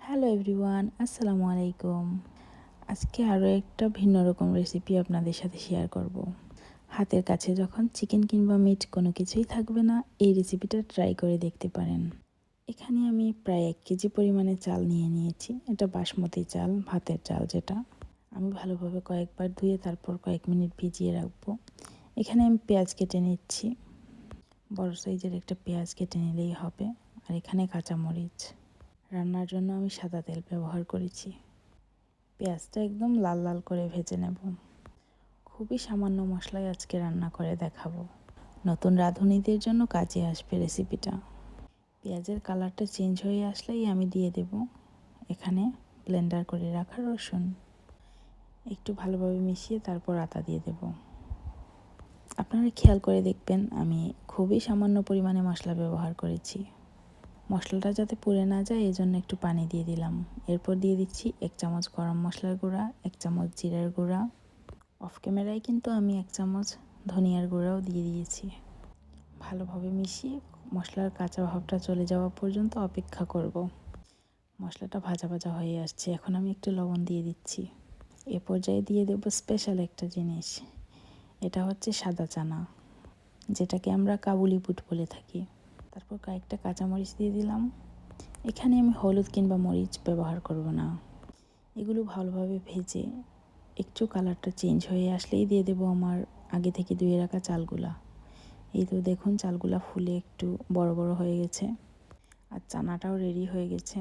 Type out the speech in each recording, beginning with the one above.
Hello everyone, আসসালামু আলাইকুম। আজকে আরও একটা ভিন্ন রকম রেসিপি আপনাদের সাথে শেয়ার করব। হাতের কাছে যখন চিকেন কিংবা মিট কোনো কিছুই থাকবে না, এই রেসিপিটা ট্রাই করে দেখতে পারেন। এখানে আমি প্রায় 1 কেজি পরিমাণে চাল নিয়ে নিয়েছি। এটা বাসমতি চাল, ভাতের চাল যেটা। আমি ভালোভাবে কয়েকবার ধুয়ে তারপর কয়েক মিনিট ভিজিয়ে রাখবো। এখানে আমি পেঁয়াজ কেটে নিচ্ছি। বড় সাইজের একটা পেঁয়াজ কেটে নিলেই হবে। আর এখানে কাঁচামরিচ। রান্নার জন্য আমি সাদা তেল ব্যবহার করেছি। পেঁয়াজটা একদম লাল লাল করে ভেজে নেব। খুবই সামান্য মশলায় আজকে রান্না করে দেখাবো। নতুন রাঁধুনিদের জন্য কাজে আসবে রেসিপিটা। পেঁয়াজের কালারটা চেঞ্জ হয়ে আসলেই আমি দিয়ে দেব এখানে ব্লেন্ডার করে রাখা রসুন। একটু ভালোভাবে মিশিয়ে তারপর আদা দিয়ে দেব। আপনারা খেয়াল করে দেখবেন আমি খুবই সামান্য পরিমাণে মশলা ব্যবহার করেছি। মশলাটা যাতে পুড়ে না যায় এজন্য একটু পানি দিয়ে দিলাম। এরপর দিয়ে দিচ্ছি 1 চামচ গরম মশলার গুঁড়া, 1 চামচ জিরার গুঁড়া। অফ ক্যামেরায় কিন্তু আমি 1 চামচ ধনিয়ার গুঁড়াও দিয়ে দিয়েছি। ভালোভাবে মিশিয়ে মশলার কাঁচা ভাবটা চলে যাওয়া পর্যন্ত অপেক্ষা করব। মশলাটা ভাজা ভাজা হয়ে আসছে, এখন আমি একটু লবণ দিয়ে দিচ্ছি। এ পর্যায়ে দিয়ে দেব স্পেশাল একটা জিনিস। এটা হচ্ছে সাদা চানা, যেটাকে আমরা কাবুলি বুট বলে থাকি। তারপর কয়েকটা কাঁচামরিচ দিয়ে দিলাম। এখানে আমি হলুদ কিংবা মরিচ ব্যবহার করব না। এগুলো ভালোভাবে ভেজে একটু কালারটা চেঞ্জ হয়ে আসলেই দিয়ে দেব আমার আগে থেকে ধুয়ে রাখা চালগুলা। এই তো দেখুন চালগুলা ফুলে একটু বড় বড় হয়ে গেছে আর চানাটাও রেডি হয়ে গেছে।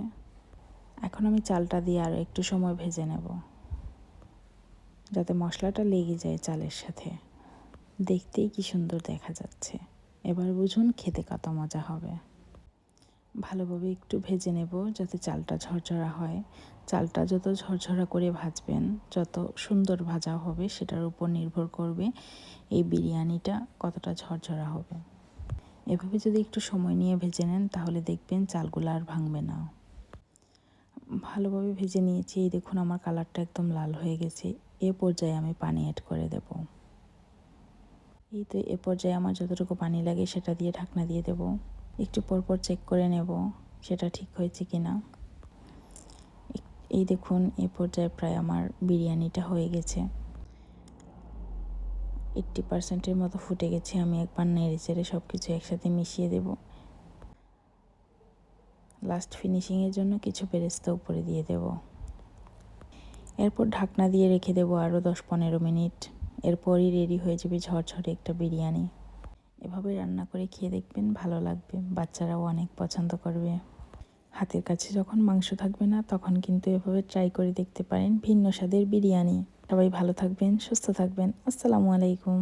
এখন আমি চালটা দিয়ে আরও একটু সময় ভেজে নেব, যাতে মশলাটা লেগে যায় চালের সাথে। দেখতেই কি সুন্দর দেখা যাচ্ছে। এবার বুঝুন খেতে কত মজা হবে। ভালোভাবে একটু ভেজে নেব যাতে চালটা ঝরঝরা হয়। চালটা যত ঝরঝরা করে ভাজবেন, যত সুন্দর ভাজা হবে সেটার উপর নির্ভর করবে এই বিরিয়ানিটা কতটা ঝরঝরা হবে। এভাবে যদি একটু সময় নিয়ে ভেজে নেন তাহলে দেখবেন চালগুলো আর ভাঙবে না। ভালোভাবে ভেজে নিয়েছি। এই দেখুন আমার কালারটা একদম লাল হয়ে গেছে। এ পর্যায়ে আমি পানি অ্যাড করে দেব। এই তো এ পর্যায়ে আমার যতটুকু পানি লাগে সেটা দিয়ে ঢাকনা দিয়ে দেব। একটু পরপর চেক করে নেব সেটা ঠিক হয়েছে কি না। এই দেখুন এ পর্যায়ে প্রায় আমার বিরিয়ানিটা হয়ে গেছে। 80% মতো ফুটে গেছে। আমি একবার নেড়ে চেড়ে সব কিছু একসাথে মিশিয়ে দেব। লাস্ট ফিনিশিংয়ের জন্য কিছু বেরেস্তা উপরে দিয়ে দেব। এরপর ঢাকনা দিয়ে রেখে দেব আরও 10-15 মিনিট। এরপরই রেডি হয়ে যাবে ঝরঝরে একটা বিরিয়ানি। এভাবে রান্না করে খেয়ে দেখবেন, ভালো লাগবে, বাচ্চারাও অনেক পছন্দ করবে। হাতের কাছে যখন মাংস থাকবে না তখন কিন্তু এভাবে ট্রাই করে দেখতে পারেন ভিন্ন স্বাদের বিরিয়ানি। সবাই ভালো থাকবেন, সুস্থ থাকবেন। আসসালামু আলাইকুম।